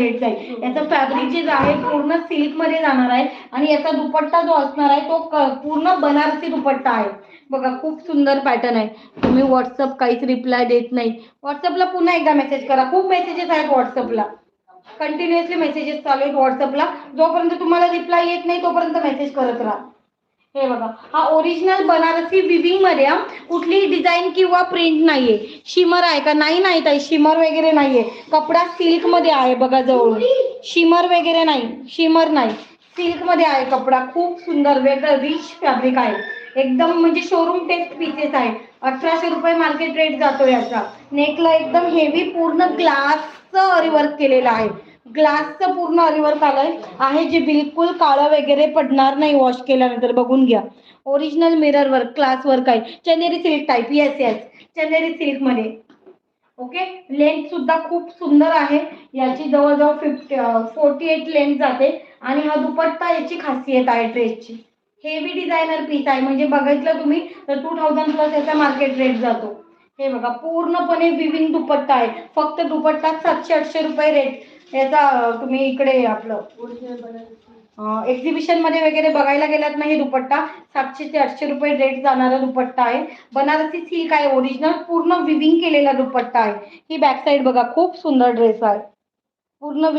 Rate जाईल। याचा fabric जे आहे पूर्ण सिल्क मध्ये जाणार आहे आणि याचा दुपट्टा जो असणार आहे तो पूर्ण बनारसी दुपट्टा आहे। बघा खूप सुंदर पॅटर्न आहे। तुम्ही व्हॉट्सअप काहीच रिप्लाय देत नाही, व्हॉट्सअपला पुन्हा एकदा मेसेज करा। खूप मेसेजेस आहेत व्हॉट्सअपला, कंटिन्युअसली मेसेजेस चालू आहेत व्हॉट्सअपला। जोपर्यंत तुम्हाला रिप्लाय येत नाही तोपर्यंत मेसेज करत राहा। हे बघा हा ओरिजिनल बनारसी विविंग मध्ये, कुठलीही डिझाईन किंवा प्रिंट नाहीये। शिमर आहे का? नाही नाही ताई, शिमर वगैरे नाहीये। कपडा सिल्क मध्ये आहे बघा जवळून, शिमर वगैरे नाही, शिमर नाही, सिल्क मध्ये आहे कपडा। खूप सुंदर वेगळं रिच फॅब्रिक आहे एकदम, म्हणजे शोरूम टेस्ट पीसेस आहे। 1800 रुपये मार्केट रेट जातो याचा। नेकला एकदम हेवी पूर्ण ग्लासचं अरीवर्क केलेलं आहे, ग्लासचं पूर्ण अरीवर्क आलंय आहे, जे बिलकुल काळं वगैरे पडणार नाही वॉश केल्यानंतर। बघून घ्या, original mirror work, class work आहे। चंदेरी सिल्क टाइप, येस येस, चंदेरी सिल्क मध्ये। ओके, लेंथ सुद्धा खूप सुंदर आहे याची, जवळजवळ 48 लेंथ जाते। आणि हा दुपट्टा याची खासियत आहे ड्रेसची। हेवी डिझायनर पीस आहे, म्हणजे बघितलं तुम्ही तर 2000 प्लस याचा मार्केट रेट जातो। हे बघा पूर्णपणे विविंग दुपट्टा आहे, फक्त दुपट्टा 700-800 रुपये रेट याचा। तुम्ही इकडे आपलं एक्झिबिशन मध्ये वगैरे बघायला गेलात ना, हे दुपट्टा 700 ते 800 रुपये रेट जाणारा दुपट्टा आहे। बनारसी सिल्क आहे, ओरिजिनल पूर्ण विविंग केलेला दुपट्टा आहे। ही बॅक साइड बघा, खूप सुंदर ड्रेस आहे, पूर्ण